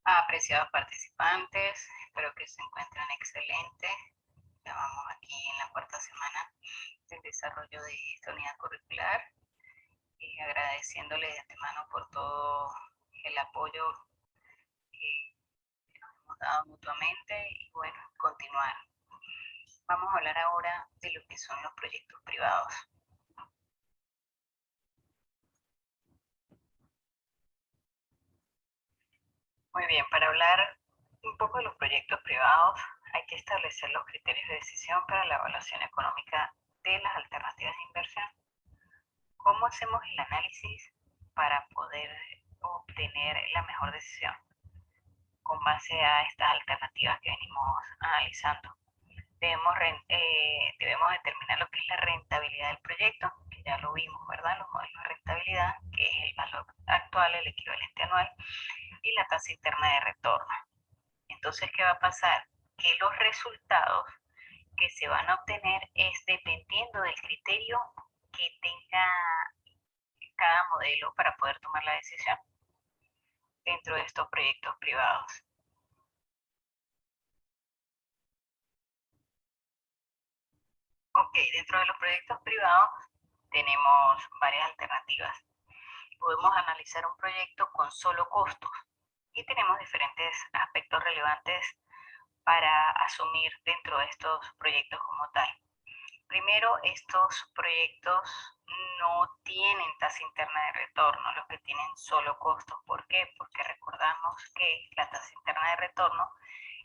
Apreciados participantes, espero que se encuentren excelentes. Ya vamos aquí en la cuarta semana del desarrollo de esta unidad curricular y agradeciéndole de antemano por todo el apoyo que nos hemos dado mutuamente y bueno, continuar. Vamos a hablar ahora de lo que son los proyectos privados. Muy bien, para hablar un poco de los proyectos privados hay que establecer los criterios de decisión para la evaluación económica de las alternativas de inversión. ¿Cómo hacemos el análisis para poder obtener la mejor decisión con base a estas alternativas que venimos analizando? Debemos determinar lo que es la rentabilidad del proyecto, que ya lo vimos, ¿verdad? Los modelos de rentabilidad, que es el valor actual, el equivalente anual, y la tasa interna de retorno. Entonces, ¿qué va a pasar? Que los resultados que se van a obtener es dependiendo del criterio que tenga cada modelo para poder tomar la decisión dentro de estos proyectos privados. Ok, dentro de los proyectos privados tenemos varias alternativas. Podemos analizar un proyecto con solo costos y tenemos diferentes aspectos relevantes para asumir dentro de estos proyectos como tal. Primero, estos proyectos no tienen tasa interna de retorno, los que tienen solo costos. ¿Por qué? Porque recordamos que la tasa interna de retorno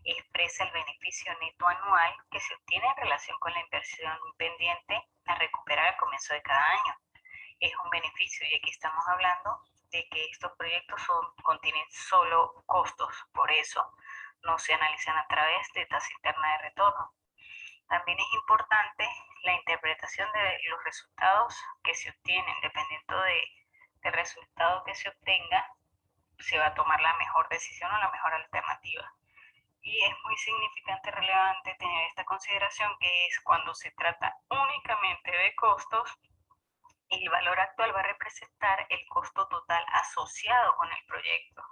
expresa el beneficio neto anual que se obtiene en relación con la inversión pendiente a recuperar al comienzo de cada año. Es un beneficio y aquí estamos hablando de que estos proyectos contienen solo costos, por eso no se analizan a través de tasa interna de retorno. También es importante la interpretación de los resultados que se obtienen. Dependiendo del resultado que se obtenga, se va a tomar la mejor decisión o la mejor alternativa. Y es muy significante, relevante tener esta consideración, que es cuando se trata únicamente de costos, el valor actual va a representar el costo total asociado con el proyecto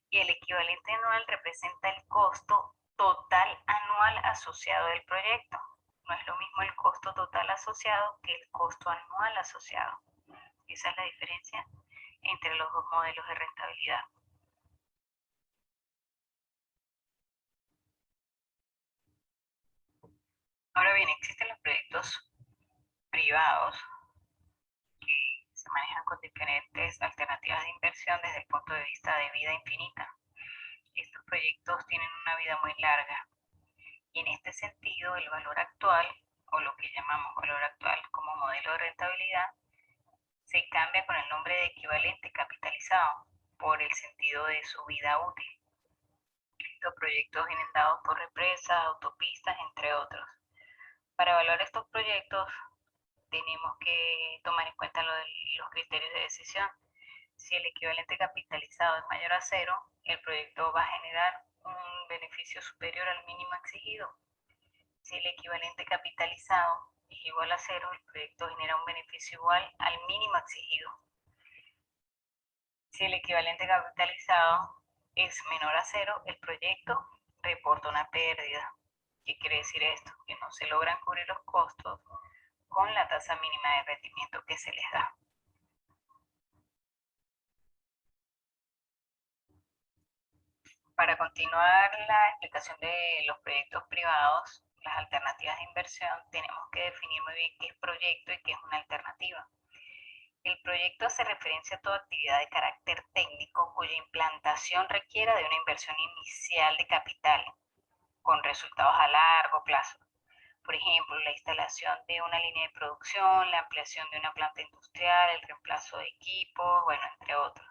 y el equivalente anual representa el costo total anual asociado del proyecto. No es lo mismo el costo total asociado que el costo anual asociado. Esa es la diferencia entre los dos modelos de rentabilidad. Ahora bien, existen los proyectos privados que se manejan con diferentes alternativas de inversión desde el punto de vista de vida infinita. Estos proyectos tienen una vida muy larga y en este sentido el valor actual, o lo que llamamos valor actual como modelo de rentabilidad, se cambia con el nombre de equivalente capitalizado por el sentido de su vida útil. Estos proyectos vienen dados por represas, autopistas, entre otros. Para evaluar estos proyectos tenemos que tomar en cuenta los criterios de decisión. Si el equivalente capitalizado es mayor a cero, el proyecto va a generar un beneficio superior al mínimo exigido. Si el equivalente capitalizado es igual a cero, el proyecto genera un beneficio igual al mínimo exigido. Si el equivalente capitalizado es menor a cero, el proyecto reporta una pérdida. ¿Qué quiere decir esto? Que no se logran cubrir los costos con la tasa mínima de rendimiento que se les da. Para continuar la explicación de los proyectos privados, las alternativas de inversión, tenemos que definir muy bien qué es proyecto y qué es una alternativa. El proyecto hace referencia a toda actividad de carácter técnico cuya implantación requiera de una inversión inicial de capital con resultados a largo plazo. Por ejemplo, la instalación de una línea de producción, la ampliación de una planta industrial, el reemplazo de equipos, bueno, entre otros.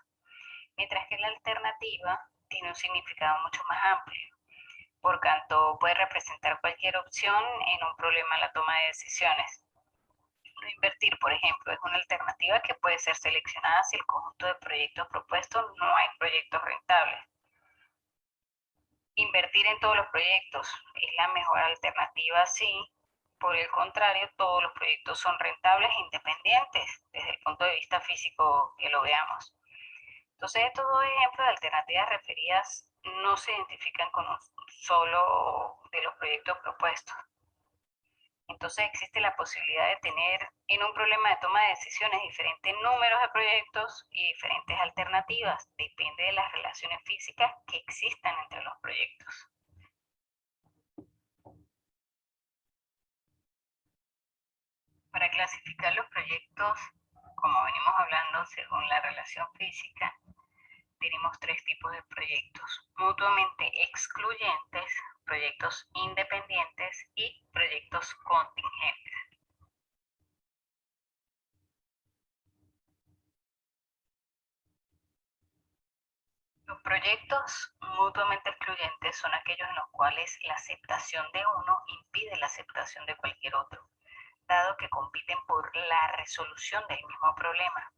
Mientras que la alternativa tiene un significado mucho más amplio. Por tanto, puede representar cualquier opción en un problema en la toma de decisiones. No invertir, por ejemplo, es una alternativa que puede ser seleccionada si el conjunto de proyectos propuestos no hay proyectos rentables. Invertir en todos los proyectos es la mejor alternativa si, por el contrario, todos los proyectos son rentables e independientes desde el punto de vista físico que lo veamos. Entonces, estos dos ejemplos de alternativas referidas no se identifican con un solo de los proyectos propuestos. Entonces existe la posibilidad de tener en un problema de toma de decisiones diferentes números de proyectos y diferentes alternativas. Depende de las relaciones físicas que existan entre los proyectos. Para clasificar los proyectos, como venimos hablando, según la relación física, tenemos tres tipos de proyectos: mutuamente excluyentes, proyectos independientes y proyectos contingentes. Los proyectos mutuamente excluyentes son aquellos en los cuales la aceptación de uno impide la aceptación de cualquier otro, dado que compiten por la resolución del mismo problema.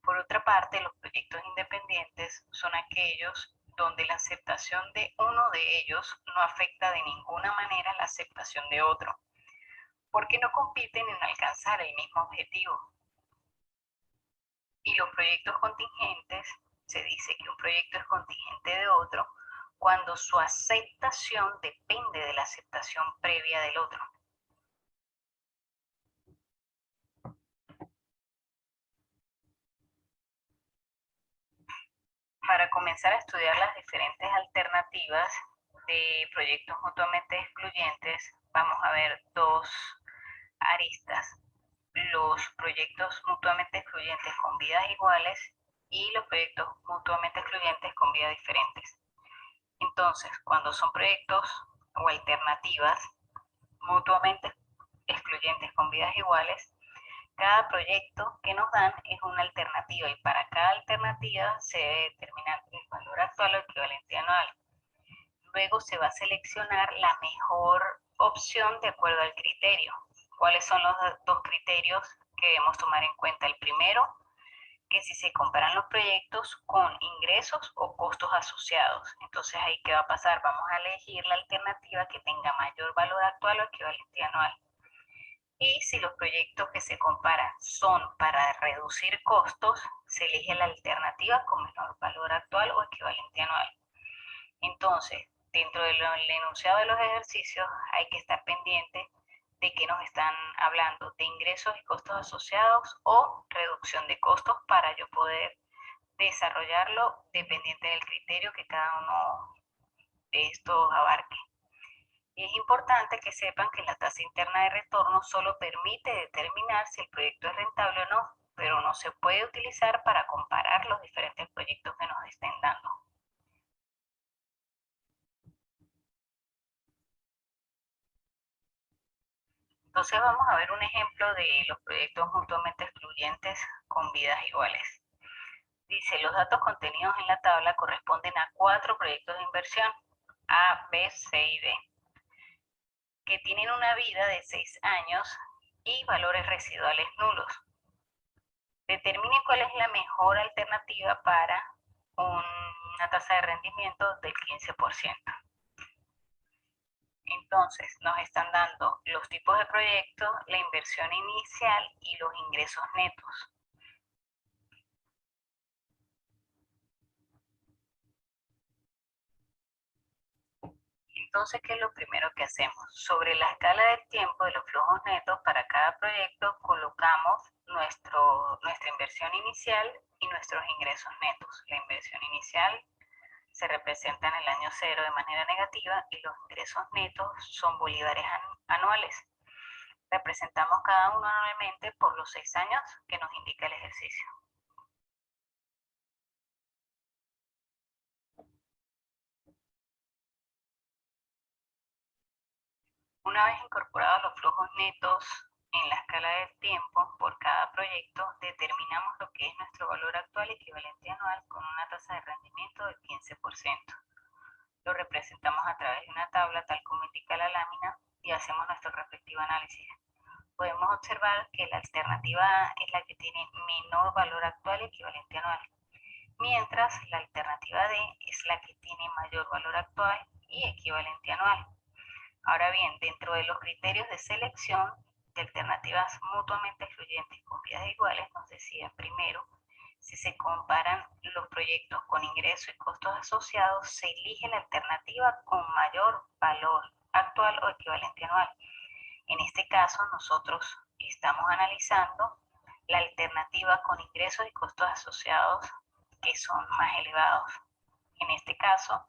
Por otra parte, los proyectos independientes son aquellos donde la aceptación de uno de ellos no afecta de ninguna manera la aceptación de otro, porque no compiten en alcanzar el mismo objetivo. Y los proyectos contingentes, se dice que un proyecto es contingente de otro cuando su aceptación depende de la aceptación previa del otro. Para comenzar a estudiar las diferentes alternativas de proyectos mutuamente excluyentes, vamos a ver dos aristas: los proyectos mutuamente excluyentes con vidas iguales y los proyectos mutuamente excluyentes con vidas diferentes. Entonces, cuando son proyectos o alternativas mutuamente excluyentes con vidas iguales, cada proyecto que nos dan es una alternativa y para cada alternativa se debe determinar el valor actual o equivalente anual. Luego se va a seleccionar la mejor opción de acuerdo al criterio. ¿Cuáles son los dos criterios que debemos tomar en cuenta? El primero, que si se comparan los proyectos con ingresos o costos asociados. Entonces ahí, ¿qué va a pasar? Vamos a elegir la alternativa que tenga mayor valor actual o equivalente anual. Y si los proyectos que se comparan son para reducir costos, se elige la alternativa con menor valor actual o equivalente anual. Entonces, dentro del enunciado de los ejercicios hay que estar pendiente de que nos están hablando de ingresos y costos asociados o reducción de costos para yo poder desarrollarlo dependiente del criterio que cada uno de estos abarque. Y es importante que sepan que la tasa interna de retorno solo permite determinar si el proyecto es rentable o no, pero no se puede utilizar para comparar los diferentes proyectos que nos estén dando. Entonces vamos a ver un ejemplo de los proyectos mutuamente excluyentes con vidas iguales. Dice: los datos contenidos en la tabla corresponden a 4 proyectos de inversión, A, B, C y D, que tienen una vida de 6 años y valores residuales nulos. Determine cuál es la mejor alternativa para una tasa de rendimiento del 15%. Entonces, nos están dando los tipos de proyectos, la inversión inicial y los ingresos netos. Entonces, ¿qué es lo primero que hacemos? Sobre la escala del tiempo de los flujos netos para cada proyecto colocamos nuestra inversión inicial y nuestros ingresos netos. La inversión inicial se representa en el año 0 de manera negativa y los ingresos netos son bolívares anuales. Representamos cada uno anualmente por los 6 años que nos indica el ejercicio. Una vez incorporados los flujos netos en la escala del tiempo por cada proyecto, determinamos lo que es nuestro valor actual equivalente anual con una tasa de rendimiento del 15%. Lo representamos a través de una tabla tal como indica la lámina y hacemos nuestro respectivo análisis. Podemos observar que la alternativa A es la que tiene menor valor actual equivalente anual, mientras la alternativa D es la que tiene mayor valor actual y equivalente anual. Ahora bien, dentro de los criterios de selección de alternativas mutuamente excluyentes con vidas iguales, nos decía primero Si se comparan los proyectos con ingresos y costos asociados, se elige la alternativa con mayor valor actual o equivalente anual. En este caso, nosotros estamos analizando la alternativa con ingresos y costos asociados que son más elevados. En este caso,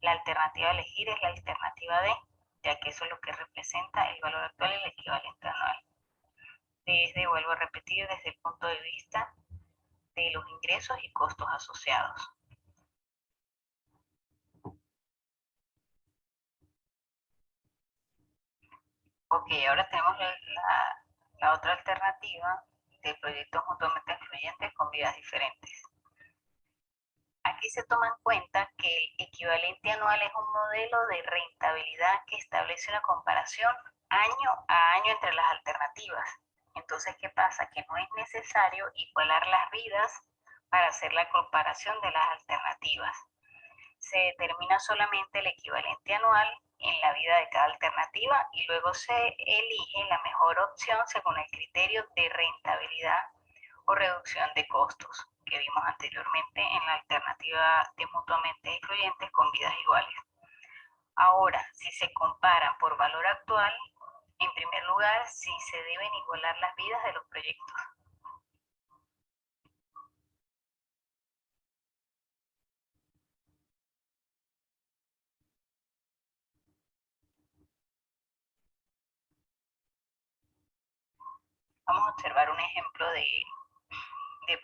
la alternativa a elegir es la alternativa D, ya que eso es lo que representa el valor actual y el equivalente anual. Vuelvo a repetir, desde el punto de vista de los ingresos y costos asociados. Ok, ahora tenemos la otra alternativa de proyectos mutuamente excluyentes con vidas diferentes. Aquí se toma en cuenta que el equivalente anual es un modelo de rentabilidad que establece una comparación año a año entre las alternativas. Entonces, ¿qué pasa? Que no es necesario igualar las vidas para hacer la comparación de las alternativas. Se determina solamente el equivalente anual en la vida de cada alternativa y luego se elige la mejor opción según el criterio de rentabilidad o reducción de costos que vimos anteriormente en la alternativa de mutuamente excluyentes con vidas iguales. Ahora, si se comparan por valor actual, en primer lugar, si se deben igualar las vidas de los proyectos. Vamos a observar un ejemplo de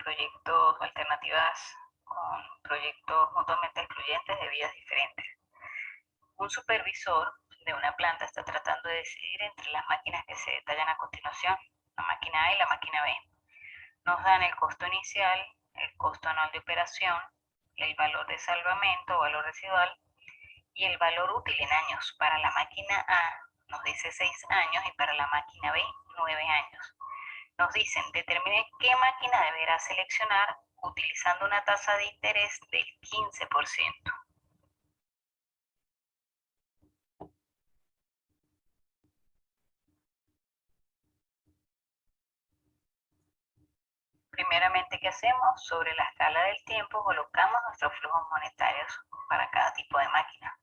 proyectos o alternativas con proyectos mutuamente excluyentes de vidas diferentes. Un supervisor de una planta está tratando de decidir entre las máquinas que se detallan a continuación, la máquina A y la máquina B. Nos dan el costo inicial, el costo anual de operación, el valor de salvamento o valor residual y el valor útil en años. Para la máquina A nos dice 6 años y para la máquina B 9 años. Nos dicen, determine qué máquina deberá seleccionar utilizando una tasa de interés del 15%. Primeramente, ¿qué hacemos? Sobre la escala del tiempo colocamos nuestros flujos monetarios para cada tipo de máquina.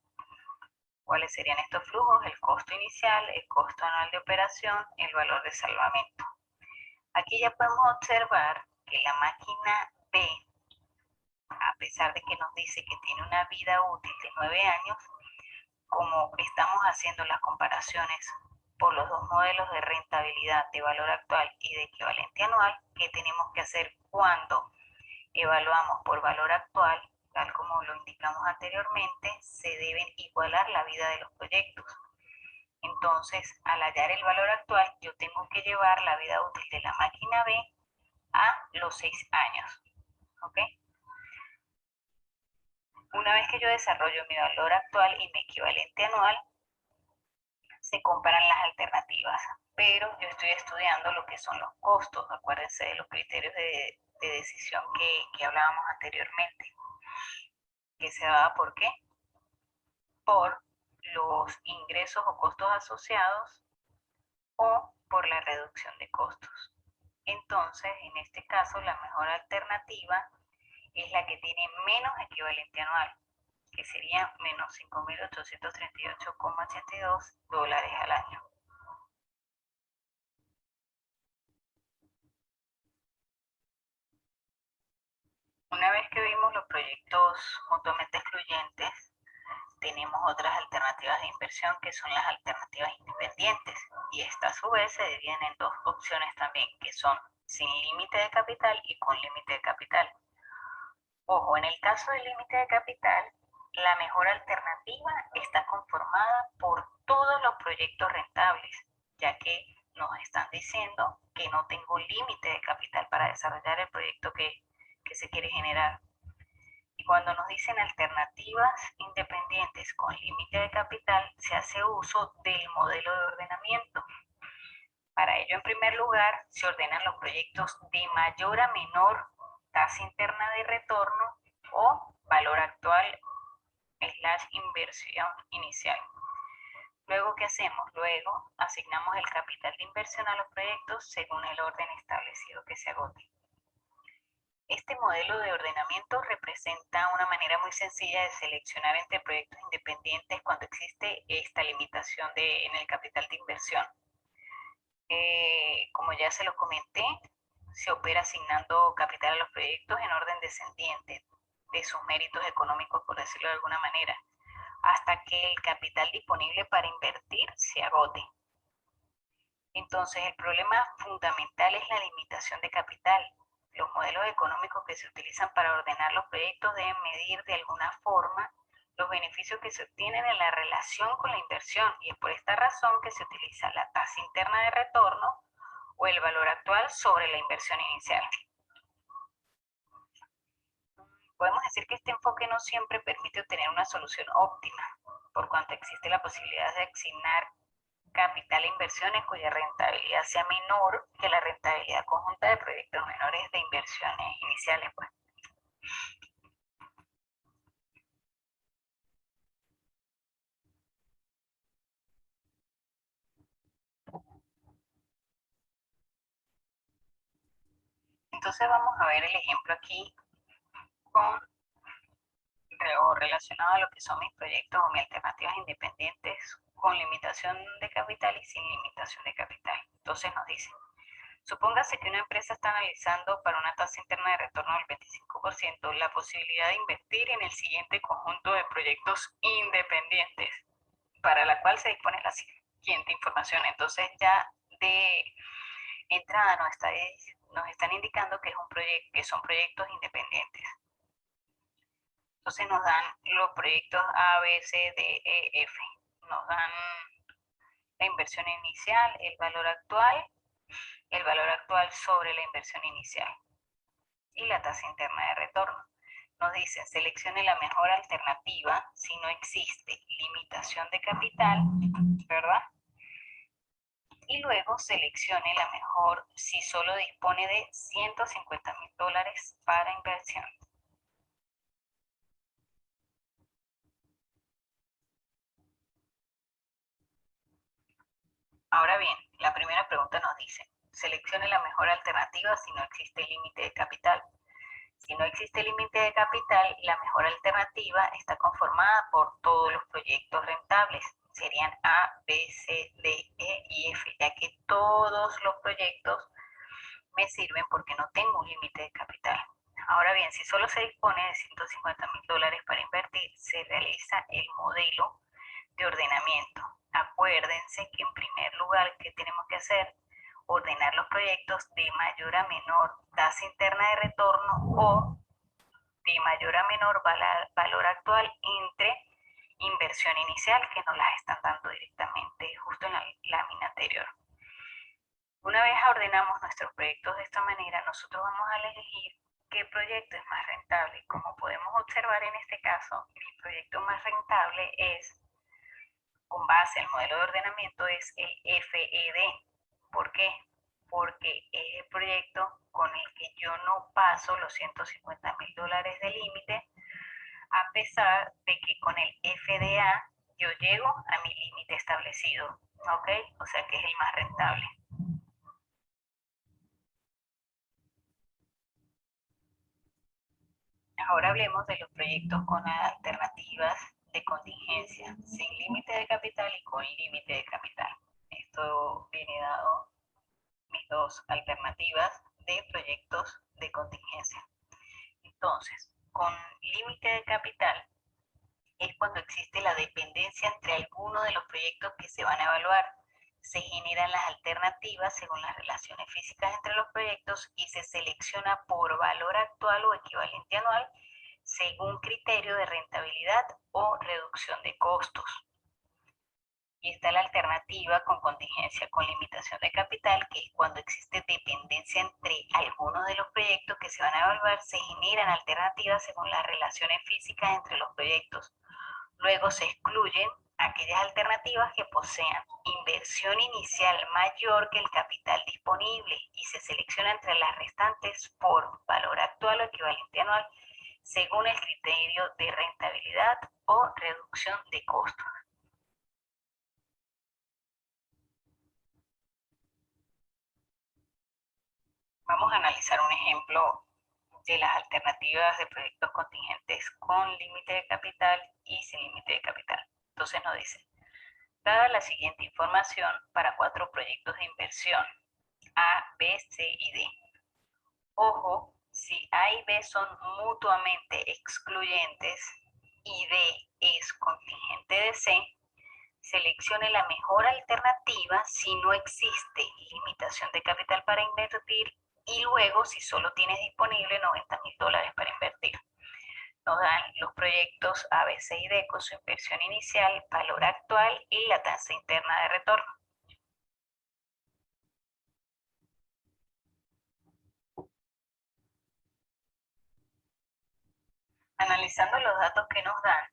¿Cuáles serían estos flujos? El costo inicial, el costo anual de operación, el valor de salvamento. Aquí ya podemos observar que la máquina B, a pesar de que nos dice que tiene una vida útil de 9 años, como estamos haciendo las comparaciones por los dos modelos de rentabilidad de valor actual y de equivalente anual, ¿qué tenemos que hacer cuando evaluamos por valor actual? Tal como lo indicamos anteriormente, se deben igualar la vida de los proyectos. Entonces, al hallar el valor actual, yo tengo que llevar la vida útil de la máquina B a los 6 años. ¿Ok? Una vez que yo desarrollo mi valor actual y mi equivalente anual, se comparan las alternativas, pero yo estoy estudiando lo que son los costos. Acuérdense de los criterios de decisión que hablábamos anteriormente, que se daba por qué, por los ingresos o costos asociados o por la reducción de costos. Entonces, en este caso, la mejor alternativa es la que tiene menos equivalente anual, que sería menos $5.838,82 al año. Una vez que vimos los proyectos mutuamente excluyentes, tenemos otras alternativas de inversión que son las alternativas independientes, y esta a su vez se dividen en dos opciones también, que son sin límite de capital y con límite de capital. Ojo, en el caso del límite de capital, la mejor alternativa está conformada por todos los proyectos rentables, ya que nos están diciendo que no tengo límite de capital para desarrollar el proyecto que se quiere generar. Y cuando nos dicen alternativas independientes con límite de capital, se hace uso del modelo de ordenamiento. Para ello, en primer lugar, se ordenan los proyectos de mayor a menor tasa interna de retorno o valor actual / inversión inicial. Luego, ¿qué hacemos? Luego, asignamos el capital de inversión a los proyectos según el orden establecido que se agote. Este modelo de ordenamiento representa una manera muy sencilla de seleccionar entre proyectos independientes cuando existe esta limitación en el capital de inversión. Como ya se lo comenté, se opera asignando capital a los proyectos en orden descendiente de sus méritos económicos, por decirlo de alguna manera, hasta que el capital disponible para invertir se agote. Entonces, el problema fundamental es la limitación de capital. Los modelos económicos que se utilizan para ordenar los proyectos deben medir de alguna forma los beneficios que se obtienen en la relación con la inversión, y es por esta razón que se utiliza la tasa interna de retorno o el valor actual sobre la inversión inicial. Podemos decir que este enfoque no siempre permite obtener una solución óptima, por cuanto existe la posibilidad de asignar capital e inversiones cuya rentabilidad sea menor que la rentabilidad conjunta de proyectos menores de inversiones iniciales, pues. Entonces vamos a ver el ejemplo aquí con o relacionado a lo que son mis proyectos o mis alternativas independientes con limitación de capital y sin limitación de capital. Entonces nos dice, supóngase que una empresa está analizando para una tasa interna de retorno del 25% la posibilidad de invertir en el siguiente conjunto de proyectos independientes, para la cual se dispone la siguiente información. Entonces ya de entrada nos están indicando que, que son proyectos independientes. Entonces nos dan los proyectos A, B, C, D, E, F. Nos dan la inversión inicial, el valor actual sobre la inversión inicial y la tasa interna de retorno. Nos dicen, seleccione la mejor alternativa si no existe limitación de capital, ¿verdad? Y luego seleccione la mejor si solo dispone de $150,000 para inversión. Ahora bien, la primera pregunta nos dice, seleccione la mejor alternativa si no existe límite de capital. Si no existe límite de capital, la mejor alternativa está conformada por todos los proyectos rentables. Serían A, B, C, D, E y F, ya que todos los proyectos me sirven porque no tengo un límite de capital. Ahora bien, si solo se dispone de $150,000 para invertir, se realiza el modelo de ordenamiento. Acuérdense que en primer lugar, ¿qué tenemos que hacer? Ordenar los proyectos de mayor a menor tasa interna de retorno o de mayor a menor valor actual entre inversión inicial, que nos las están dando directamente justo en la lámina anterior. Una vez ordenamos nuestros proyectos de esta manera, nosotros vamos a elegir qué proyecto es más rentable. Como podemos observar en este caso, el proyecto más rentable es, con base al modelo de ordenamiento, es el FED. ¿Por qué? Porque es el proyecto con el que yo no paso los $150,000 de límite, a pesar de que con el FDA yo llego a mi límite establecido, ¿ok? O sea que es el más rentable. Ahora hablemos de los proyectos con alternativas de contingencia, sin límite de capital y con límite de capital. Esto viene dado mis dos alternativas de proyectos de contingencia. Entonces, con límite de capital es cuando existe la dependencia entre alguno de los proyectos que se van a evaluar. Se generan las alternativas según las relaciones físicas entre los proyectos y se selecciona por valor actual o equivalente anual según criterio de rentabilidad o reducción de costos. Y está la alternativa con contingencia con limitación de capital, que es cuando existe dependencia entre algunos de los proyectos que se van a evaluar, se generan alternativas según las relaciones físicas entre los proyectos. Luego se excluyen aquellas alternativas que posean inversión inicial mayor que el capital disponible y se selecciona entre las restantes por valor actual o equivalente anual según el criterio de rentabilidad o reducción de costos. Vamos a analizar un ejemplo de las alternativas de proyectos contingentes con límite de capital y sin límite de capital. Entonces nos dice, dada la siguiente información para 4 proyectos de inversión, A, B, C y D. Ojo, si A y B son mutuamente excluyentes y D es contingente de C, seleccione la mejor alternativa si no existe limitación de capital para invertir y luego si solo tienes disponible $90,000 para invertir. Nos dan los proyectos A, B, C y D con su inversión inicial, valor actual y la tasa interna de retorno. Analizando los datos que nos dan,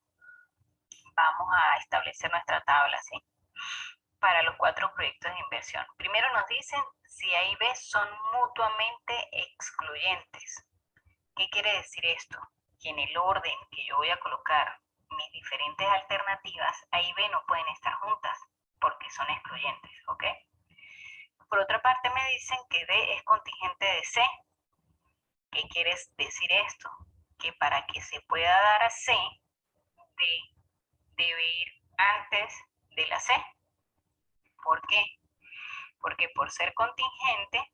vamos a establecer nuestra tabla, ¿sí? Para los 4 proyectos de inversión. Primero nos dicen si A y B son mutuamente excluyentes. ¿Qué quiere decir esto? Que en el orden que yo voy a colocar mis diferentes alternativas, A y B no pueden estar juntas porque son excluyentes, ¿ok? Por otra parte me dicen que D es contingente de C. ¿Qué quiere decir esto? Que para que se pueda dar a C, D debe ir antes de la C. ¿Por qué? Porque por ser contingente,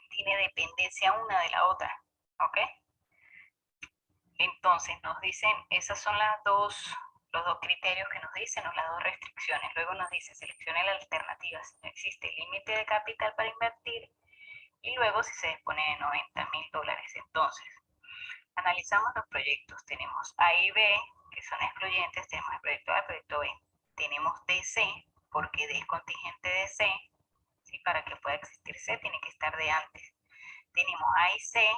tiene dependencia una de la otra, ¿ok? Entonces nos dicen, esos son los dos criterios que nos dicen, o las 2 restricciones. Luego nos dice, seleccione la alternativa si no existe límite de capital para invertir y luego si se dispone de $90,000. Entonces, analizamos los proyectos. Tenemos A y B, que son excluyentes, tenemos el proyecto A y el proyecto B. Tenemos DC, porque D es contingente de C, ¿sí? Para que pueda existir C tiene que estar de antes. Tenemos A y C,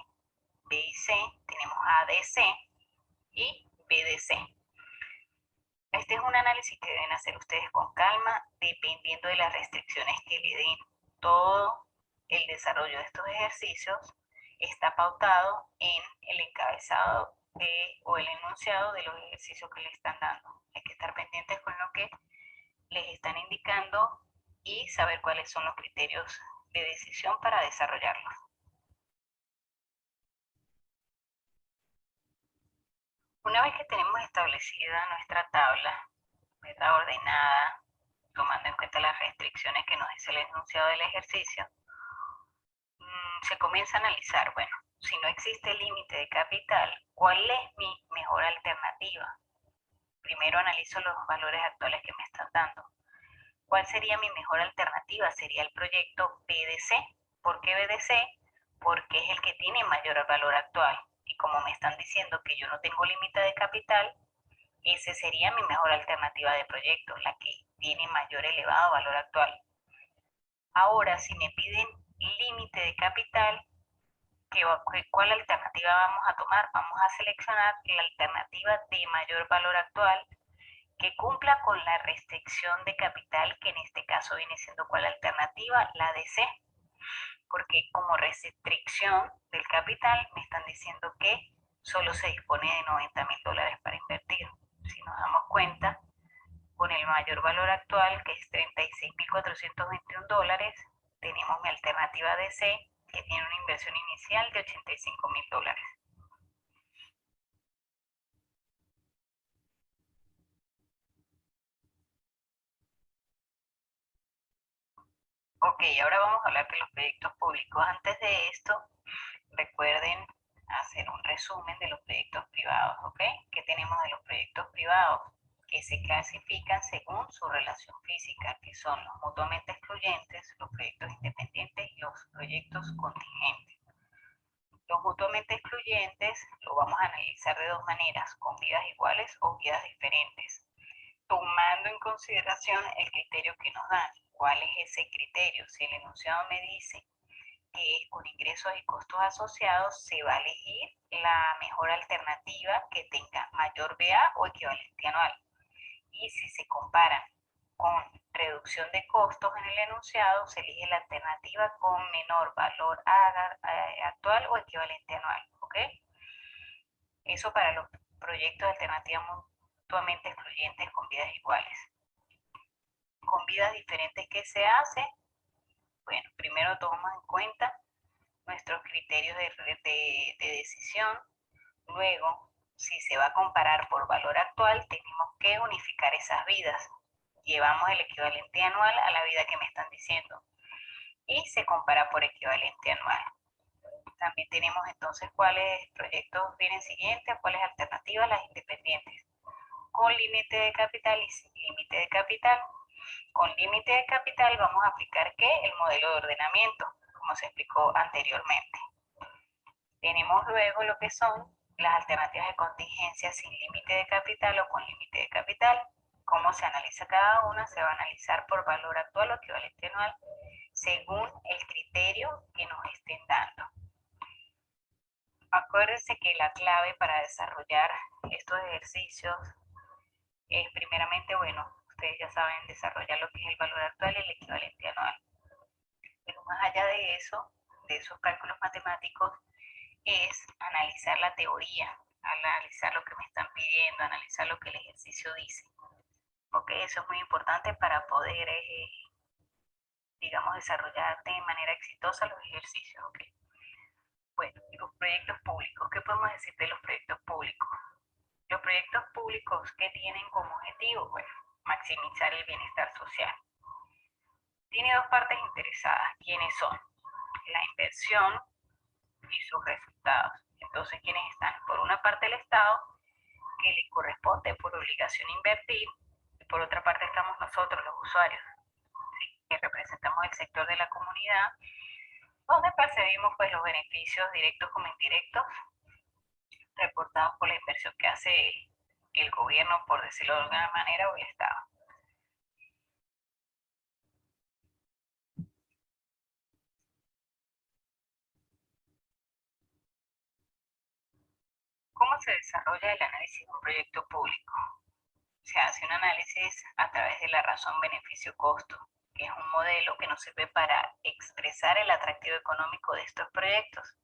B y C, tenemos ADC y BDC. Este es un análisis que deben hacer ustedes con calma, dependiendo de las restricciones que le den. Todo el desarrollo de estos ejercicios está pautado en el encabezado o el enunciado de los ejercicios que le están dando. Hay que estar pendientes con lo que les están indicando y saber cuáles son los criterios de decisión para desarrollarlos. Una vez que tenemos establecida nuestra tabla, ¿verdad? Ordenada, tomando en cuenta las restricciones que nos dice el enunciado del ejercicio, se comienza a analizar, bueno, si no existe límite de capital, ¿cuál es mi mejor alternativa? Primero analizo los valores actuales que me están dando. ¿Cuál sería mi mejor alternativa? Sería el proyecto BDC. ¿Por qué BDC? Porque es el que tiene mayor valor actual. Y como me están diciendo que yo no tengo límite de capital, esa sería mi mejor alternativa de proyecto, la que tiene mayor elevado valor actual. Ahora, si me piden límite de capital, ¿cuál alternativa vamos a tomar? Vamos a seleccionar la alternativa de mayor valor actual que cumpla con la restricción de capital, que en este caso viene siendo ¿cuál alternativa? La de C. Porque como restricción del capital me están diciendo que solo se dispone de $90,000 para invertir. Si nos damos cuenta, con el mayor valor actual, que es $36,421, tenemos mi alternativa de C, que tiene una inversión inicial de $85,000. Ok, ahora vamos a hablar de los proyectos públicos. Antes de esto, recuerden hacer un resumen de los proyectos privados, ¿ok? ¿Qué tenemos de los proyectos privados? Que se clasifican según su relación física, que son los mutuamente excluyentes, los proyectos independientes y los proyectos contingentes. Los mutuamente excluyentes lo vamos a analizar de 2 maneras, con vidas iguales o vidas diferentes, tomando en consideración el criterio que nos dan. ¿Cuál es ese criterio? Si el enunciado me dice que con ingresos y costos asociados se va a elegir la mejor alternativa que tenga mayor BA o equivalente anual. Y si se comparan con reducción de costos en el enunciado, se elige la alternativa con menor valor actual o equivalente anual, ¿ok? Eso para los proyectos de alternativa mutuamente excluyentes con vidas iguales. Con vidas diferentes, ¿qué se hace? Bueno, primero tomamos en cuenta nuestros criterios de decisión. Luego, si se va a comparar por valor actual, tenemos que unificar esas vidas. Llevamos el equivalente anual a la vida que me están diciendo y se compara por equivalente anual. También tenemos entonces cuáles proyectos vienen siguientes, cuáles alternativas, las independientes, con límite de capital y sin límite de capital. Con límite de capital vamos a aplicar ¿qué? El modelo de ordenamiento, como se explicó anteriormente. Tenemos luego lo que son las alternativas de contingencia sin límite de capital o con límite de capital. ¿Cómo se analiza cada una? Se va a analizar por valor actual o equivalente anual según el criterio que nos estén dando. Acuérdense que la clave para desarrollar estos ejercicios es primeramente, bueno, ustedes ya saben desarrollar lo que es el valor actual y el equivalente anual. Pero más allá de eso, de esos cálculos matemáticos, es analizar la teoría, analizar lo que me están pidiendo, analizar lo que el ejercicio dice. Ok, eso es muy importante para poder, digamos, desarrollar de manera exitosa los ejercicios. Ok. Bueno, los proyectos públicos. ¿Qué podemos decir de los proyectos públicos? Los proyectos públicos, ¿qué tienen como objetivo? Bueno, maximizar el bienestar social. Tiene dos partes interesadas. ¿Quiénes son? La inversión y sus resultados. Entonces, ¿quiénes están? Por una parte el Estado, que le corresponde por obligación invertir, y por otra parte estamos nosotros, los usuarios, ¿sí? Que representamos el sector de la comunidad, donde percibimos pues los beneficios directos como indirectos reportados por la inversión que hace el gobierno, por decirlo de alguna manera, o el Estado. ¿Cómo se desarrolla el análisis de un proyecto público? Se hace un análisis a través de la razón beneficio-costo, que es un modelo que nos sirve para expresar el atractivo económico de estos proyectos.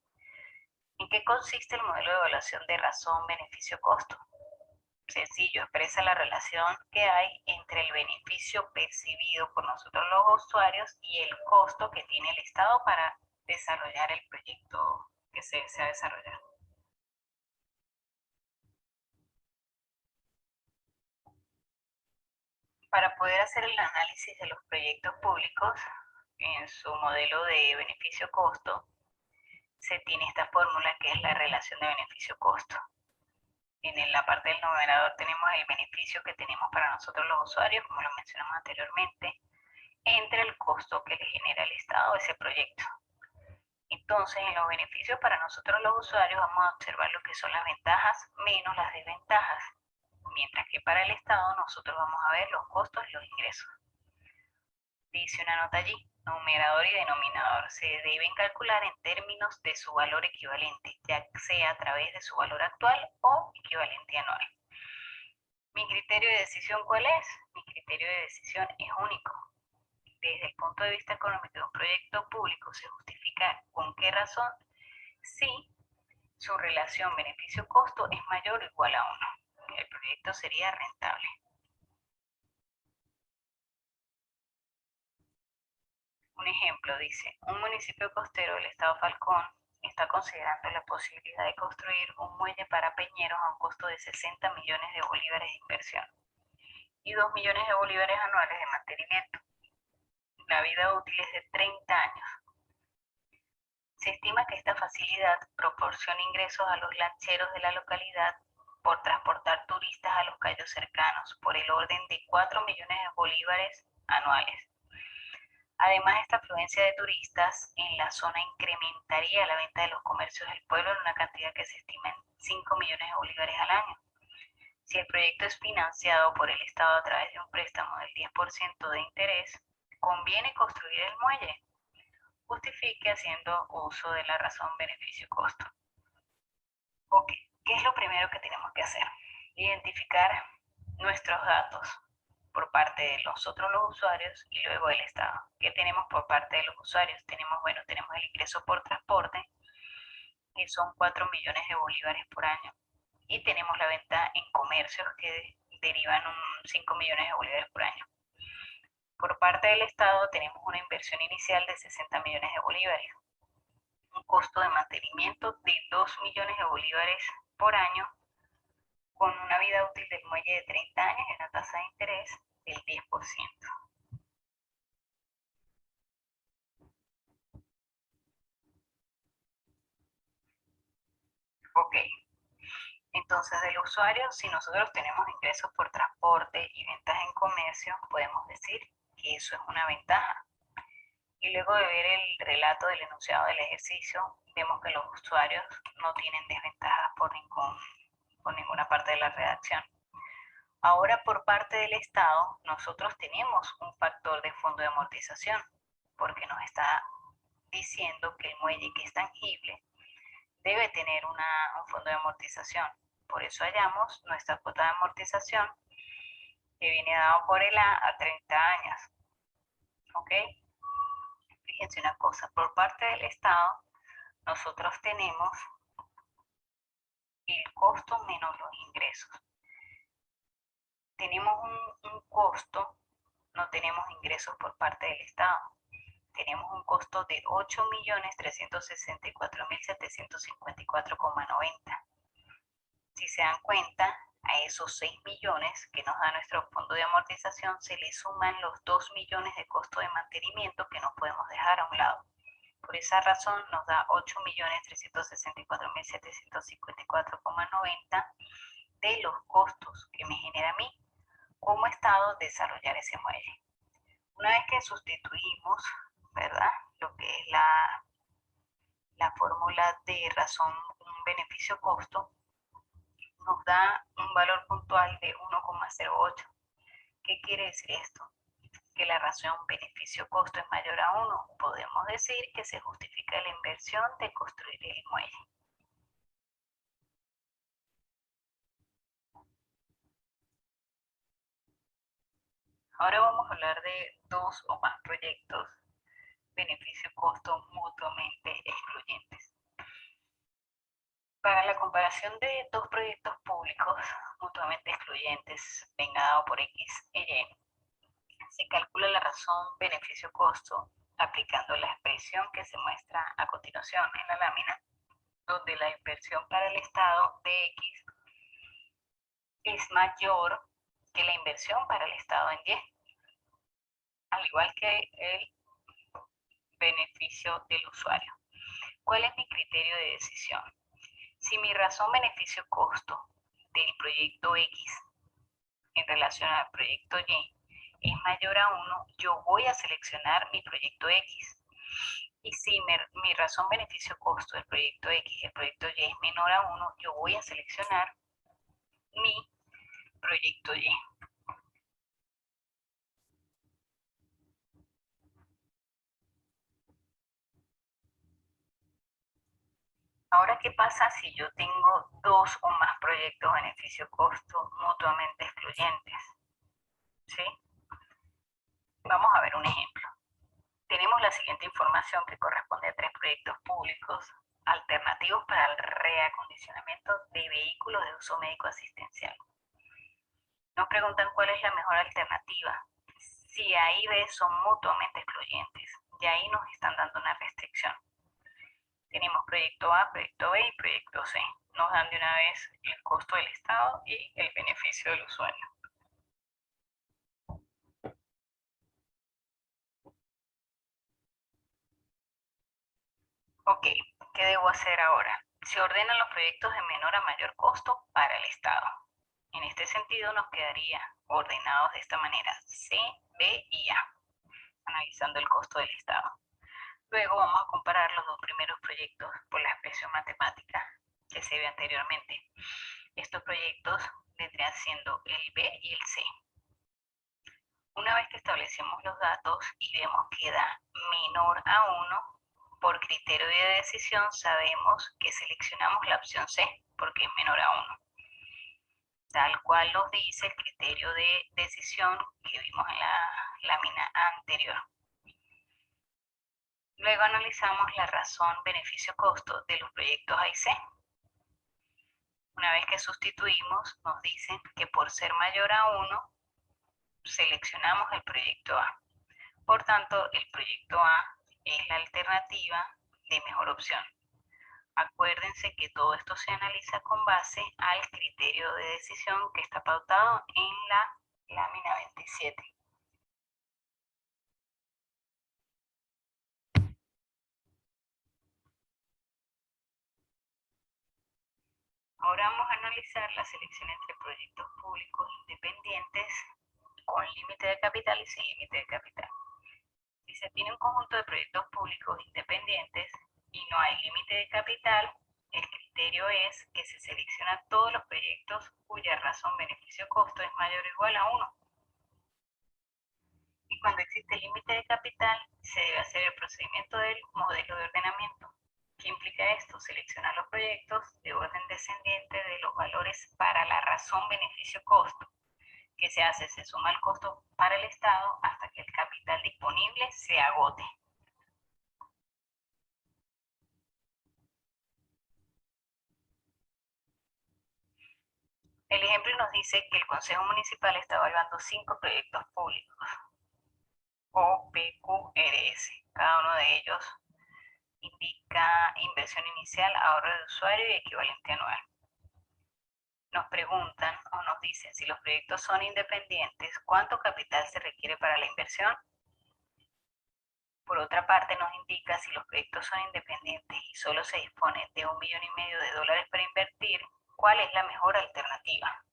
¿En qué consiste el modelo de evaluación de razón beneficio-costo? Sencillo, expresa la relación que hay entre el beneficio percibido por nosotros los usuarios y el costo que tiene el Estado para desarrollar el proyecto que se desea desarrollar. Para poder hacer el análisis de los proyectos públicos en su modelo de beneficio-costo, se tiene esta fórmula que es la relación de beneficio-costo. En la parte del numerador tenemos el beneficio que tenemos para nosotros los usuarios, como lo mencionamos anteriormente, entre el costo que le genera el Estado a ese proyecto. Entonces, en los beneficios para nosotros los usuarios vamos a observar lo que son las ventajas menos las desventajas, mientras que para el Estado nosotros vamos a ver los costos y los ingresos. Dice una nota allí, numerador y denominador se deben calcular en términos de su valor equivalente, ya sea a través de su valor actual o equivalente anual. ¿Mi criterio de decisión cuál es? Mi criterio de decisión es único. Desde el punto de vista económico de un proyecto público se justifica con qué razón si su relación beneficio-costo es mayor o igual a 1. El proyecto sería rentable. Un ejemplo dice, un municipio costero del estado Falcón está considerando la posibilidad de construir un muelle para peñeros a un costo de 60 millones de bolívares de inversión y 2 millones de bolívares anuales de mantenimiento. La vida útil es de 30 años. Se estima que esta facilidad proporciona ingresos a los lancheros de la localidad por transportar turistas a los cayos cercanos por el orden de 4 millones de bolívares anuales. Además, esta afluencia de turistas en la zona incrementaría la venta de los comercios del pueblo en una cantidad que se estima en 5 millones de bolívares al año. Si el proyecto es financiado por el Estado a través de un préstamo del 10% de interés, ¿conviene construir el muelle? Justifique haciendo uso de la razón beneficio-costo. Ok, ¿qué es lo primero que tenemos que hacer? Identificar nuestros datos por parte de nosotros los usuarios y luego el Estado. ¿Qué tenemos por parte de los usuarios? Tenemos el ingreso por transporte, que son 4 millones de bolívares por año. Y tenemos la venta en comercios que derivan 5 millones de bolívares por año. Por parte del Estado tenemos una inversión inicial de 60 millones de bolívares. costo de mantenimiento de 2 millones de bolívares por año, con una vida útil del muelle de 30 años y una tasa de interés del 10%. Ok, entonces del usuario, si nosotros tenemos ingresos por transporte y ventas en comercio, podemos decir que eso es una ventaja. Y luego de ver el relato del enunciado del ejercicio, vemos que los usuarios no tienen desventajas por ninguna parte de la redacción. Ahora, por parte del Estado, nosotros tenemos un factor de fondo de amortización, porque nos está diciendo que el muelle, que es tangible, debe tener un fondo de amortización. Por eso hallamos nuestra cuota de amortización, que viene dado por el a 30 años. ¿Ok? Fíjense una cosa, por parte del Estado, nosotros tenemos el costo menos los ingresos. Tenemos un costo, no tenemos ingresos por parte del Estado. Tenemos un costo de 8.364.754,90. Si se dan cuenta, a esos 6 millones que nos da nuestro fondo de amortización se le suman los 2 millones de costo de mantenimiento que no podemos dejar a un lado. Por esa razón nos da 8.364.754,90 de los costos que me genera a mí como Estado desarrollar ese muelle. Una vez que sustituimos, ¿verdad?, lo que es la fórmula de razón beneficio-costo, nos da un valor puntual de 1,08. ¿Qué quiere decir esto? Que la razón beneficio-costo es mayor a 1. Podemos decir que se justifica la inversión de construir el muelle. Ahora vamos a hablar de dos o más proyectos beneficio-costo mutuamente excluyentes. Para la comparación de dos proyectos públicos mutuamente excluyentes, venga dado por X y Y, se calcula la razón beneficio-costo aplicando la expresión que se muestra a continuación en la lámina, donde la inversión para el Estado de X es mayor que la inversión para el Estado en Y, al igual que el beneficio del usuario. ¿Cuál es mi criterio de decisión? Si mi razón beneficio-costo del proyecto X en relación al proyecto Y es mayor a 1, yo voy a seleccionar mi proyecto X. Y si mi razón beneficio-costo del proyecto X y el proyecto Y es menor a 1, yo voy a seleccionar mi proyecto Y. Ahora, ¿qué pasa si yo tengo dos o más proyectos beneficio-costo mutuamente excluyentes? ¿Sí? Vamos a ver un ejemplo. Tenemos la siguiente información que corresponde a 3 proyectos públicos alternativos para el reacondicionamiento de vehículos de uso médico asistencial. Nos preguntan cuál es la mejor alternativa. Si A y B son mutuamente excluyentes, y ahí nos están dando una restricción. Tenemos proyecto A, proyecto B y proyecto C. Nos dan de una vez el costo del Estado y el beneficio del usuario. Ok, ¿qué debo hacer ahora? Se ordenan los proyectos de menor a mayor costo para el Estado. En este sentido nos quedaría ordenados de esta manera: C, B y A, analizando el costo del Estado. Luego vamos a comparar los dos primeros proyectos por la expresión matemática que se ve anteriormente. Estos proyectos vendrían siendo el B y el C. Una vez que establecemos los datos y vemos que da menor a 1, por criterio de decisión sabemos que seleccionamos la opción C porque es menor a 1. Tal cual nos dice el criterio de decisión que vimos en la lámina anterior. Luego analizamos la razón beneficio-costo de los proyectos A y C. Una vez que sustituimos, nos dicen que por ser mayor a 1, seleccionamos el proyecto A. Por tanto, el proyecto A es la alternativa de mejor opción. Acuérdense que todo esto se analiza con base al criterio de decisión que está pautado en la lámina 27. Ahora vamos a analizar la selección entre proyectos públicos independientes con límite de capital y sin límite de capital. Si se tiene un conjunto de proyectos públicos independientes y no hay límite de capital, el criterio es que se seleccionan todos los proyectos cuya razón beneficio-costo es mayor o igual a 1. Y cuando existe límite de capital, se debe hacer el procedimiento del modelo de ordenamiento. ¿Qué implica esto? Seleccionar los proyectos de orden descendiente de los valores para la razón beneficio-costo. ¿Qué se hace? Se suma el costo para el Estado hasta que el capital disponible se agote. El ejemplo nos dice que el Consejo Municipal está evaluando 5 proyectos públicos, OPQRS. Cada uno de ellos indica inversión inicial, ahorro de usuario y equivalente anual. Nos preguntan o nos dicen si los proyectos son independientes, ¿cuánto capital se requiere para la inversión? Por otra parte, nos indica si los proyectos son independientes y solo se dispone de $1,5 millones para invertir, ¿cuál es la mejor alternativa?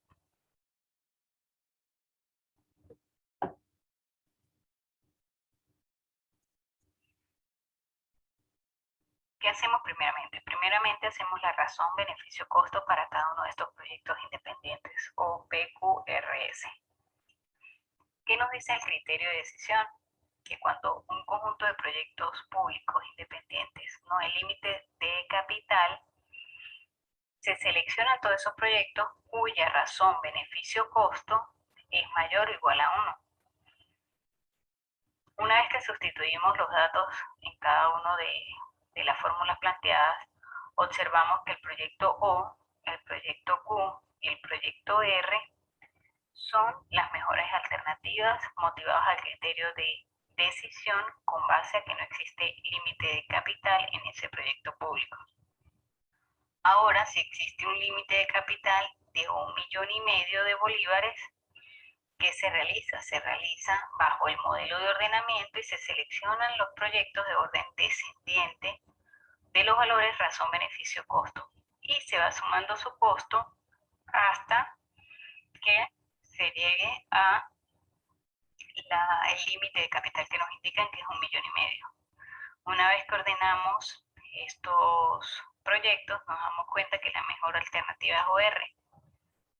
¿Qué hacemos primeramente? Primeramente hacemos la razón beneficio-costo para cada uno de estos proyectos independientes, o PQRS. ¿Qué nos dice el criterio de decisión? Que cuando un conjunto de proyectos públicos independientes no hay límite de capital, se seleccionan todos esos proyectos cuya razón beneficio-costo es mayor o igual a 1. Una vez que sustituimos los datos en cada uno de las fórmulas planteadas, observamos que el proyecto O, el proyecto Q y el proyecto R son las mejores alternativas motivadas al criterio de decisión con base a que no existe límite de capital en ese proyecto público. Ahora, si existe un límite de capital de $1,5 millones de bolívares, ¿qué se realiza? Se realiza bajo el modelo de ordenamiento y se seleccionan los proyectos de orden descendiente de los valores razón, beneficio, costo. Y se va sumando su costo hasta que se llegue a el límite de capital que nos indican que es $1,5 millones. Una vez que ordenamos estos proyectos, nos damos cuenta que la mejor alternativa es OR,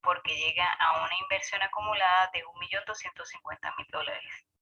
porque llega a una inversión acumulada de $1,250,000.